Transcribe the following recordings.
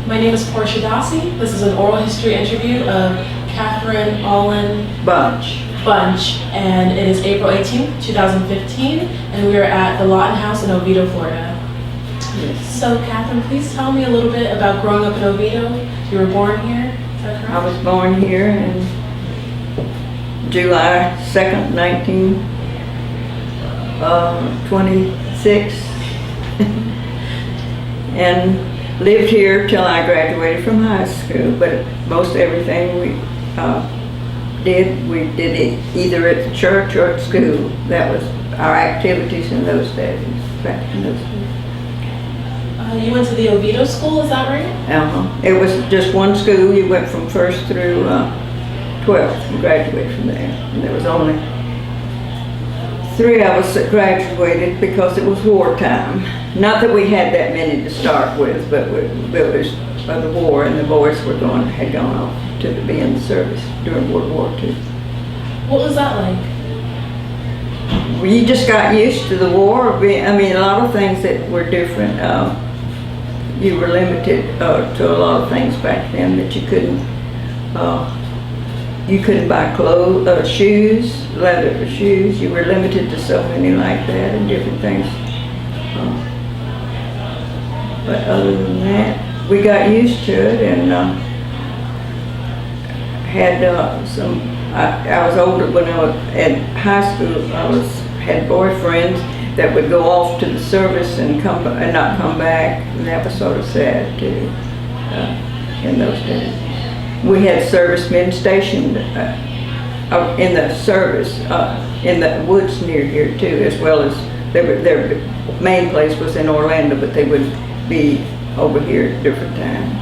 My name is Porsha Dossie. This is an oral history interview of Kathryn Aulin Bunch, and it is April 18th, 2015, and we are at the Lawton House in Oviedo, Florida. Yes. So, Kathryn, please tell me a little bit about growing up in Oviedo. You were born here, is that correct? I was born here in July 2nd, 1926, and lived here till I graduated from high school. But most everything we did it either at the church or at school. That was our activities in those days, back in those days. You went to the Oviedo school, is that right? It was just one school. You went from 1st through 12th and graduated from there. And there was only 3 of us that graduated because it was wartime. Not that we had that many to start with, but it was the war, and the boys had gone off to be in the service during World War II. What was that like? You just got used to the war. I mean, a lot of things that were different. You were limited to a lot of things back then that you couldn't. You couldn't buy clothes, shoes, leather shoes. You were limited to so many like that and different things. But other than that, we got used to it and had some. I was older when I was at high school. Had boyfriends that would go off to the service and not come back, and that was sort of sad too. In those days, we had servicemen stationed in the service in the woods near here too, as well as their main place was in Orlando, but they would be over here at different times.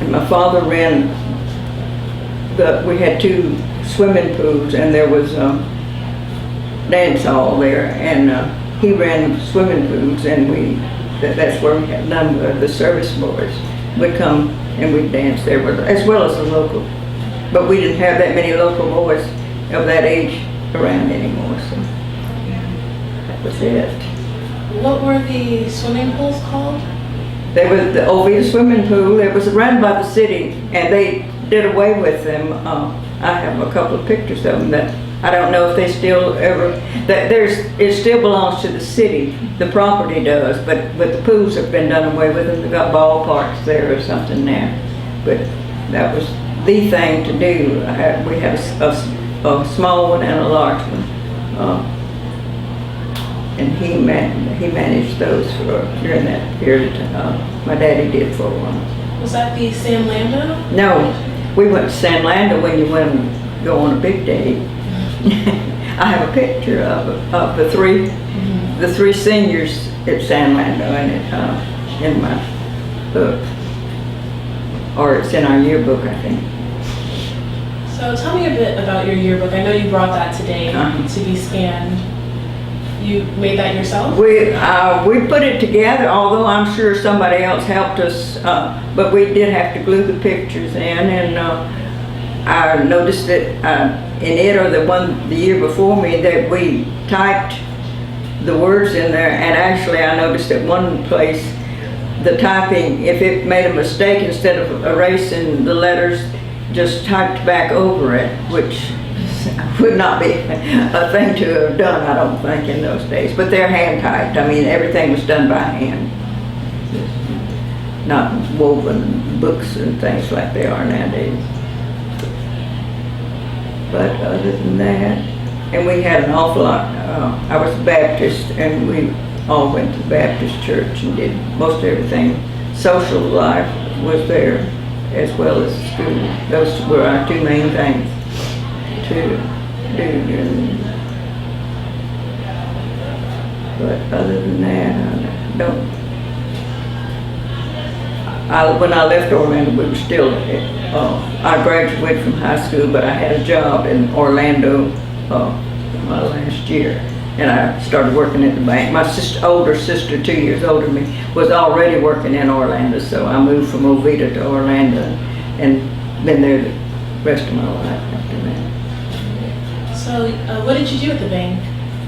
And my father ran we had 2 swimming pools, and there was dance hall there, and he ran swimming pools, and that's where we had none of the service boys would come and we'd dance there, as well as the local. But we didn't have that many local boys of that age around anymore, so that was it. What were the swimming pools called? They were the Oviedo swimming pool. It was run by the city, and they did away with them. I have a couple of pictures of them that I don't know if they still ever. It still belongs to the city. The property does, but the pools have been done away with, and they've got ballparks there or something now. But that was the thing to do. We had a small one and a large one. And he managed those during that period. My daddy did for a while. Was that the San Lando? No, we went to San Lando when you went and go on a big day. I have a picture of the three seniors at San Lando, and in my book, or it's in our yearbook, I think. So tell me a bit about your yearbook. I know you brought that today to be scanned. You made that yourself? We put it together, although I'm sure somebody else helped us, but we did have to glue the pictures in, and I noticed that in it, or the year before me, that we typed the words in there, and actually I noticed at one place the typing, if it made a mistake, instead of erasing the letters, just typed back over it, which would not be a thing to have done, I don't think, in those days. But they're hand typed. I mean, everything was done by hand, not woven books and things like they are nowadays. But other than that, and we had an awful lot. I was a Baptist, and we all went to the Baptist church and did most everything. Social life was there, as well as school. Those were our 2 main things to do. But other than that, when I left Orlando, we were still, I graduated from high school, but I had a job in Orlando my last year, and I started working at the bank. My older sister, 2 years older than me, was already working in Orlando, so I moved from Oviedo to Orlando and been there the rest of my life after that. So what did you do at the bank?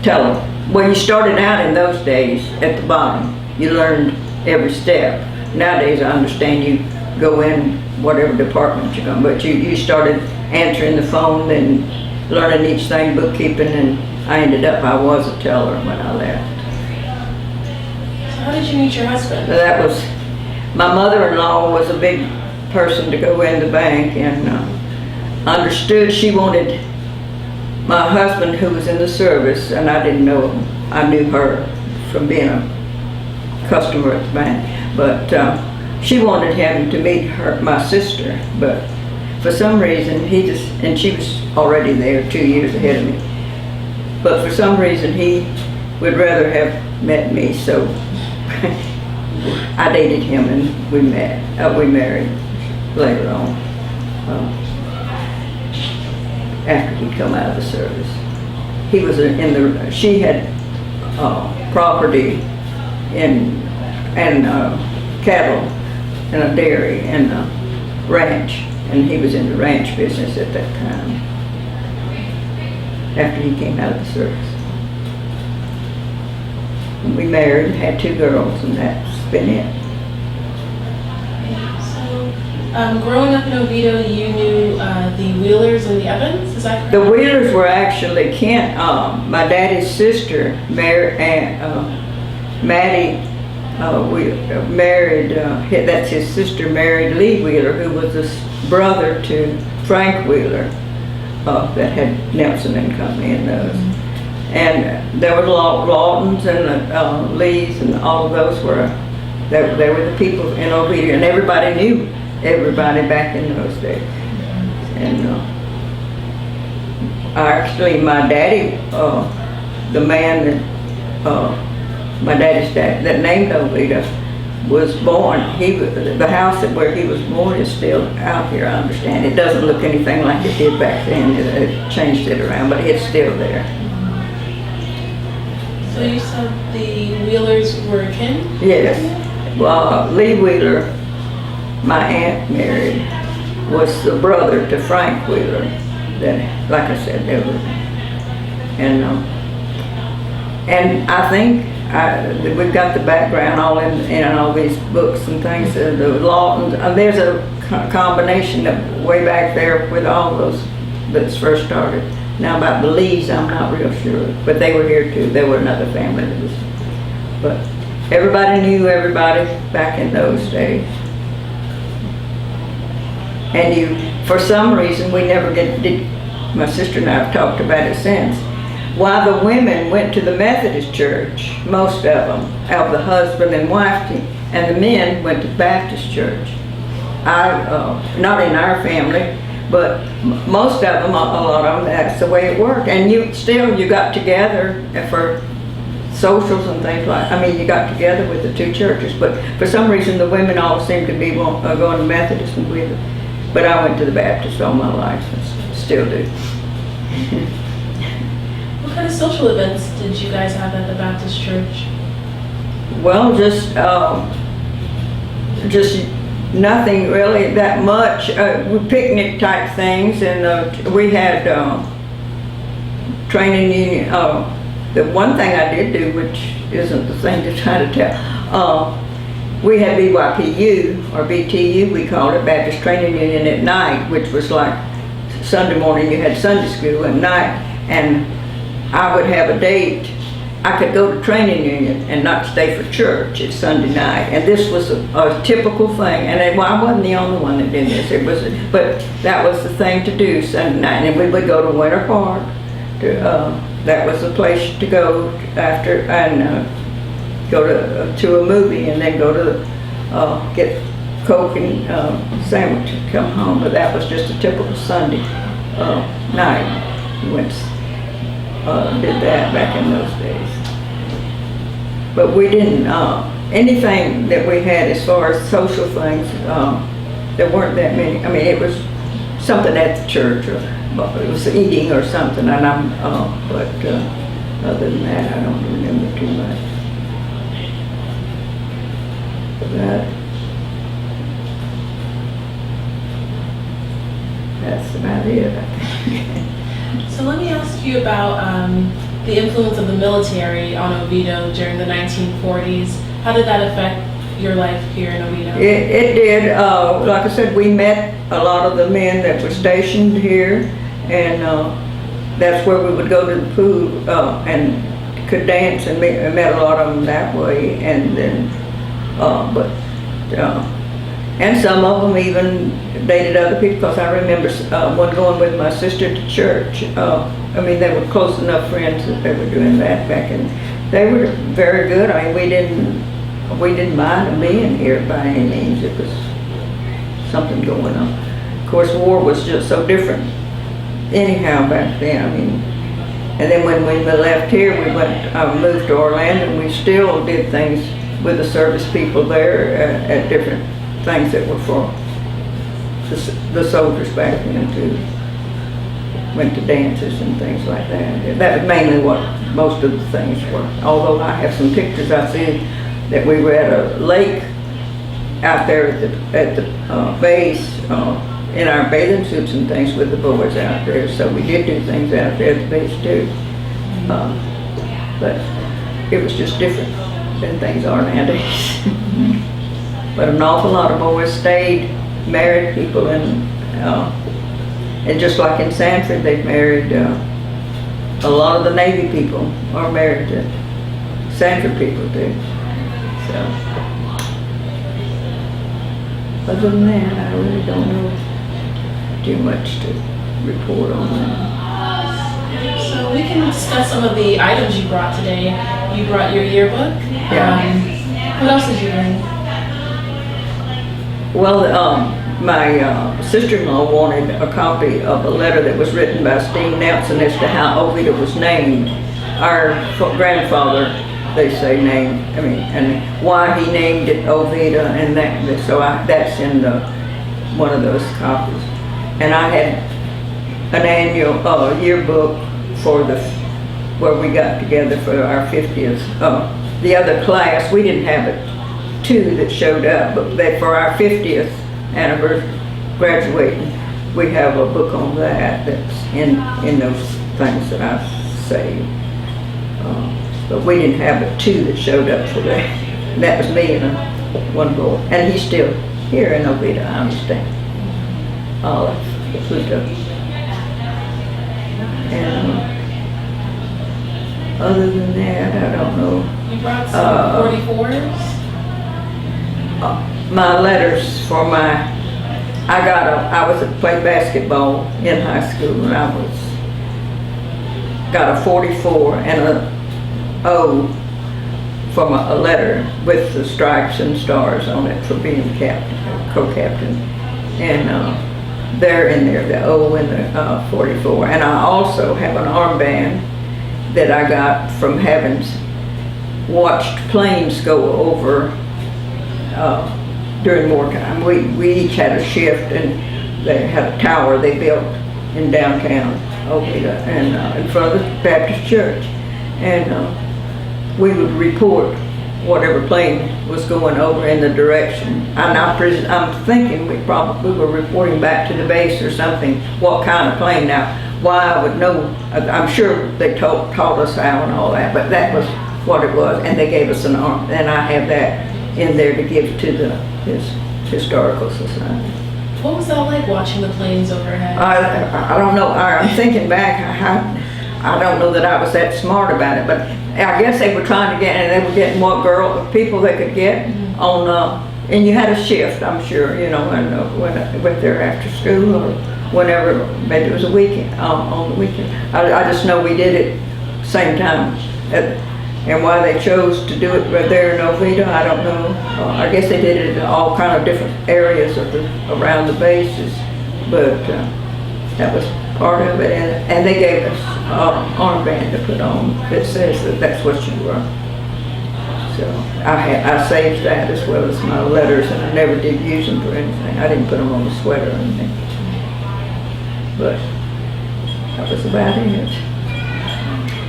Teller. Well, you started out in those days at the bottom. You learned every step. nowadays I understand you go in whatever department you're going, but you started answering the phone and learning each thing, bookkeeping, and I was a teller when I left. So how did you meet your husband? That was, my mother-in-law was a big person to go in the bank, and understood she wanted my husband, who was in the service, and I didn't know him. I knew her from being a customer at the bank, but she wanted him to meet my sister, but for some reason and she was already there 2 years ahead of me, but for some reason he would rather have met me, so I dated him and we married later on, after he'd come out of the service. He was she had property and cattle and a dairy and a ranch, and he was in the ranch business at that time, after he came out of the service. And we married and had 2 girls, and that's been it. So, growing up in Oviedo, you knew the Wheelers and the Evans, is that correct? The Wheelers were actually Kent, my daddy's sister, Maddie, married, that's his sister, married Lee Wheeler, who was the brother to Frank Wheeler, that had Nelson and Company and those. And there were Lawtons and Lees, and all of those they were the people in Oviedo, and everybody knew everybody back in those days. And actually, my daddy, the man that my daddy's dad that named Oviedo was born. The house where he was born is still out here, I understand. It doesn't look anything like it did back then. It changed it around, but it's still there. So you said the Wheelers were kin? Yes. Well, Lee Wheeler, my aunt married, was the brother to Frank Wheeler. That, like I said, they were, and I think we've got the background all in all these books and things. The Lawtons, there's a combination of way back there with all those that's first started. Now about the Lees, I'm not real sure, but they were here too. They were another family that was, but everybody knew everybody back in those days. And for some reason, we never did, my sister and I have talked about it since, why the women went to the Methodist church, most of them, of the husband and wife team, and the men went to the Baptist church. Not in our family, but most of them, a lot of them, that's the way it worked. And you got together for socials and things you got together with the 2 churches, but for some reason the women all seemed to be going to Methodist and with it. But I went to the Baptist all my life and still do. What kind of social events did you guys have at the Baptist church? Well, just nothing really that much. Picnic type things, and we had training union. The one thing I did do, which isn't the thing to try to tell, we had BYPU, or BTU we called it, Baptist Training Union at night, which was like Sunday morning you had Sunday school at night, and I would have a date. I could go to training union and not stay for church at Sunday night, and this was a typical thing. And I wasn't the only one that did this. But that was the thing to do Sunday night. And we would go to Winter Park. That was the place to go after, and go to a movie, and then go to get Coke and sandwich and come home. But that was just a typical Sunday night. We went. Did that back in those days. But we didn't, anything that we had as far as social things, there weren't that many. It was something at the church, or it was eating or something, and but other than that, I don't remember too much. That's about it, I think. So let me ask you about the influence of the military on Oviedo during the 1940s. How did that affect your life here in Oviedo? It did. Like I said, we met a lot of the men that were stationed here, and that's where we would go to the pool and could dance, and met a lot of them that way. And then, and some of them even dated other people, because I remember one going with my sister to church. I mean, they were close enough friends that they were doing that back, and they were very good. I mean, we didn't mind them being here by any means. It was something going on. Of course, war was just so different anyhow back then. I mean, and then when we left here, we moved to Orlando, and we still did things with the service people there at different things that were for the soldiers back then too. Went to dances and things like that. That was mainly what most of the things were. Although I have some pictures I see that we were at a lake out there at the base in our bathing suits and things with the boys out there. So we did do things out there at the base too. But it was just different than things are nowadays. But an awful lot of boys stayed, married people, and just like in Sanford, they've married, a lot of the Navy people are married to Sanford people too. So, other than that, I really don't know too much to report on that. So we can discuss some of the items you brought today. You brought your yearbook. Yeah. What else did you bring? Well, my sister-in-law wanted a copy of a letter that was written by Steve Nelson as to how Oviedo was named. Our grandfather, they say, named, I mean, and why he named it Oviedo, and that. So that's in one of those copies. And I had an annual yearbook for where we got together for our 50th. The other class, we didn't have it. Two that showed up, but for our 50th anniversary graduating, we have a book on that's in those things that I saved. But we didn't have it two that showed up for that. And that was me and one boy, and he's still here in Oviedo, I understand. Pluto. And other than that, I don't know. You brought some 44s? My letters for I was playing basketball in high school, and I got a 44 and a O from a letter with the stripes and stars on it for being captain, co-captain, and they're in there, the O and the 44. And I also have an armband that I got from having watched planes go over during wartime. We each had a shift, and they had a tower they built in downtown Oviedo, and in front of the Baptist church, and we would report whatever plane was going over in the direction. And I'm thinking we probably were reporting back to the base or something, what kind of plane. Now, why I would know, I'm sure they taught us how and all that, but that was what it was, and they gave us an arm, and I have that in there to give to the Historical Society. What was that like, watching the planes overhead? I don't know. I'm thinking back. I don't know that I was that smart about it, but I guess they were trying to get, and they were getting what people they could get on. And you had a shift, I'm sure, and when I went there after school or whenever, maybe it was a weekend on the weekend. I just know we did it same time. And why they chose to do it right there in Oviedo, I don't know. I guess they did it in all kind of different areas around the bases, but that was part of it. And they gave us an armband to put on that says that that's what you were. So I saved that as well as my letters, and I never did use them for anything. I didn't put them on the sweater or anything. But that was about it.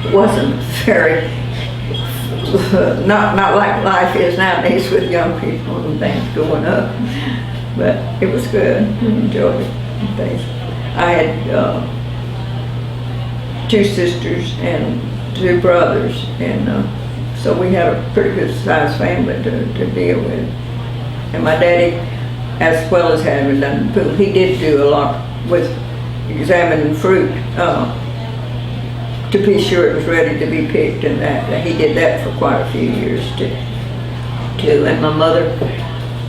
It wasn't very. Not like life is nowadays with young people and things going up, but it was good. I enjoyed it and things. I had 2 sisters and 2 brothers, and So we had a pretty good sized family to deal with. And my daddy, as well as having done food, he did do a lot with examining fruit to be sure it was ready to be picked, and that he did that for quite a few years too. And my mother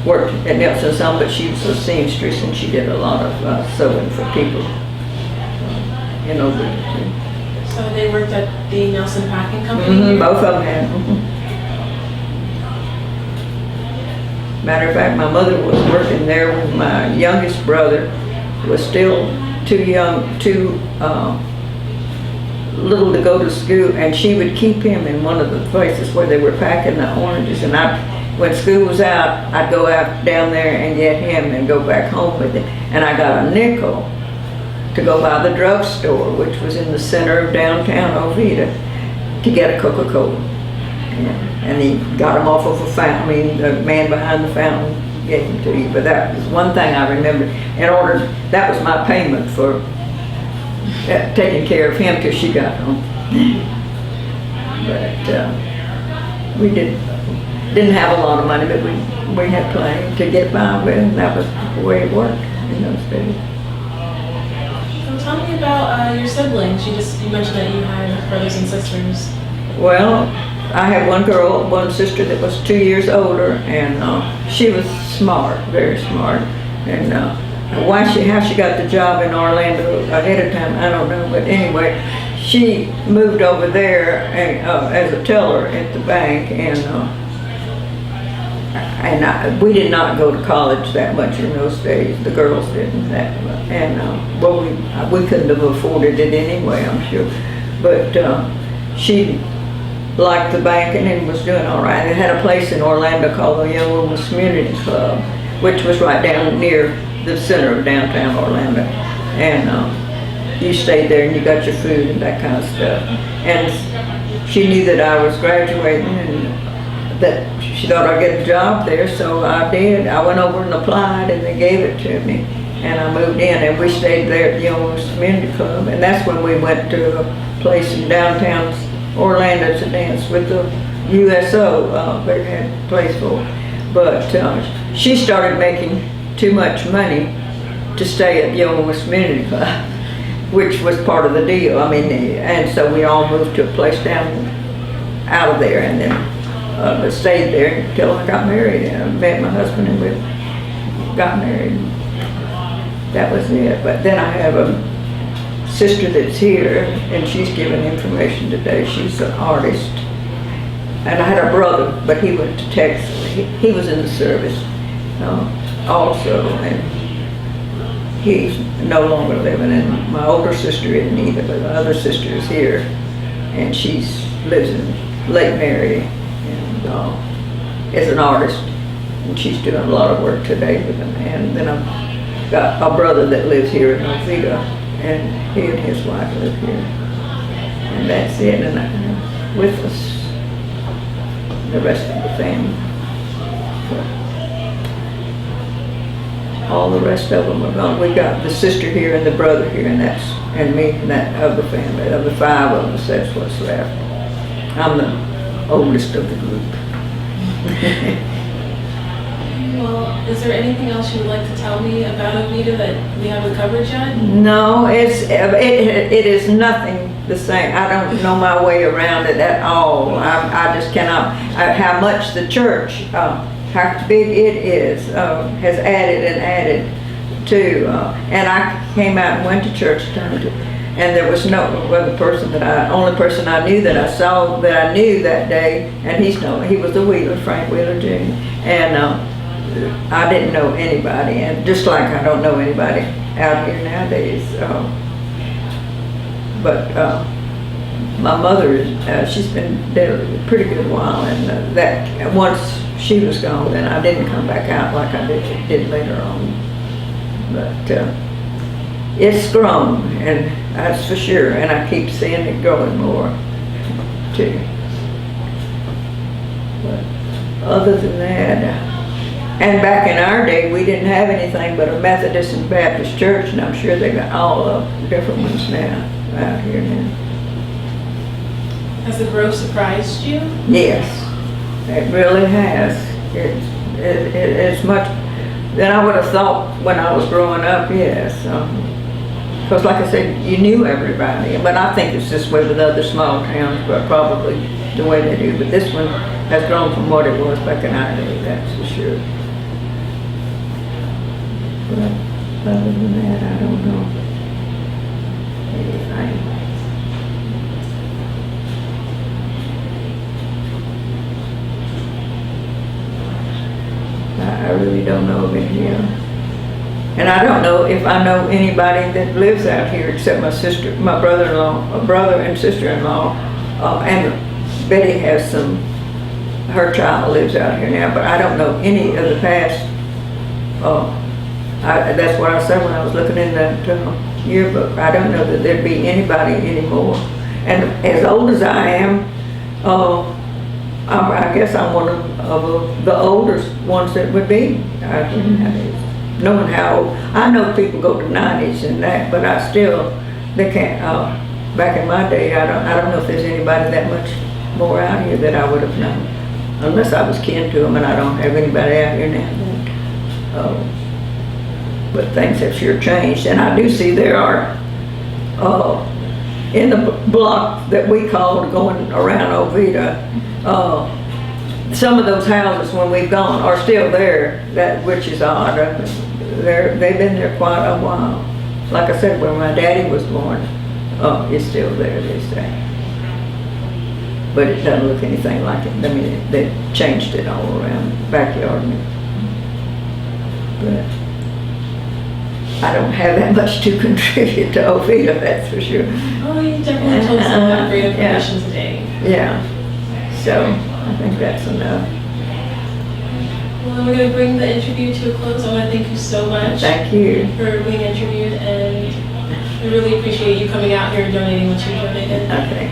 worked at Nelson some, but she was a seamstress and she did a lot of sewing for people in Oviedo too. So they worked at the Nelson Packing Company? Mm-hmm, both of them had. Mm-hmm. Matter of fact, my mother was working there when my youngest brother was still too young, too little to go to school, and she would keep him in one of the places where they were packing the oranges. And when school was out, I'd go out down there and get him and go back home with him. And I got a nickel to go by the drugstore, which was in the center of downtown Oviedo, to get a Coca-Cola. And he got him off of a fountain. I mean, the man behind the fountain gave him to you. But that was one thing I remember. That was my payment for taking care of him till she got home. But we didn't have a lot of money, but we had plenty to get by with, and that was the way it worked in those days. So tell me about your siblings. You mentioned that you had brothers and sisters. Well, I had one sister that was 2 years older, and she was smart, very smart. And how she got the job in Orlando ahead of time, I don't know. But anyway, she moved over there as a teller at the bank, and we did not go to college that much in those days. The girls didn't that much, and we couldn't have afforded it anyway, I'm sure. But she liked the banking and was doing all right. It had a place in Orlando called the Young Women's Community Club, which was right down near the center of downtown Orlando. And you stayed there and you got your food and that kind of stuff. And she knew that I was graduating and that she thought I'd get a job there, so I did. I went over and applied and they gave it to me. And I moved in and we stayed there at the Young Women's Community Club. And that's when we went to a place in downtown Orlando to dance with the USO. They had a place for it. But she started making too much money to stay at Young Women's Community Club, which was part of the deal. I mean, and so we all moved to a place down out of there, and then stayed there until I got married. And I met my husband and we got married. That was it. But then I have a sister that's here, and she's giving information today. She's an artist. And I had a brother, but he went to Texas. He was in the service also, and he's no longer living. And my older sister isn't either, but my other sister is here, and she lives in Lake Mary, and is an artist, and she's doing a lot of work today with them. And then I've got a brother that lives here in Oviedo, and he and his wife live here, and that's it. And with us, the rest of the family. All the rest of them are gone. We got the sister here and the brother here, and me, and that of the family. Of the five of us, that's what's left. I'm the oldest of the group. Well, is there anything else you would like to tell me about Oviedo that we haven't covered yet? No, it is nothing the same. I don't know my way around it at all. I just cannot. How much the church, how big it is, has added and added to. And I came out and went to church and there was no other person only person I knew that I saw that I knew that day, and he was a Wheeler, Frank Wheeler Jr. And I didn't know anybody, and just like I don't know anybody out here nowadays. But my mother, she's been dead a pretty good while, and that once she was gone, then I didn't come back out like I did later on. But it's grown, and that's for sure, and I keep seeing it growing more too. But other than that, and back in our day, we didn't have anything but a Methodist and Baptist church, and I'm sure they got all of different ones now out here now. Has the growth surprised you? Yes, it really has. It's much than I would have thought when I was growing up, yes. Because like I said, you knew everybody, but I think it's this way with other small towns, but probably the way they do. But this one has grown from what it was back in our day, that's for sure. But other than that, I don't know anything. I really don't know of any else. And I don't know if I know anybody that lives out here except my sister, my brother-in-law, brother and sister-in-law, and Betty has some, her child lives out here now, but I don't know any of the past. That's what I said when I was looking in that yearbook. I don't know that there'd be anybody anymore. And as old as I am, I guess I'm one of the oldest ones that would be out here nowadays. Knowing how old, I know people go to 90s and that, but I still, they can't, back in my day, I don't know if there's anybody that much more out here that I would have known. Unless I was kin to them, and I don't have anybody out here now. But things have sure changed, and I do see there are, in the block that we called going around Oviedo, some of those houses when we've gone are still there, which is odd. They've been there quite a while. Like I said, where my daddy was born, it's still there, they say. But it doesn't look anything like it. I mean, they changed it all around the backyard. But I don't have that much to contribute to Oviedo, that's for sure. Oh, you definitely told us a lot of great information today. Yeah, so I think that's enough. Well, then we're going to bring the interview to a close. I want to thank you so much. Thank you. For being interviewed, and we really appreciate you coming out here and donating what you donated. Okay.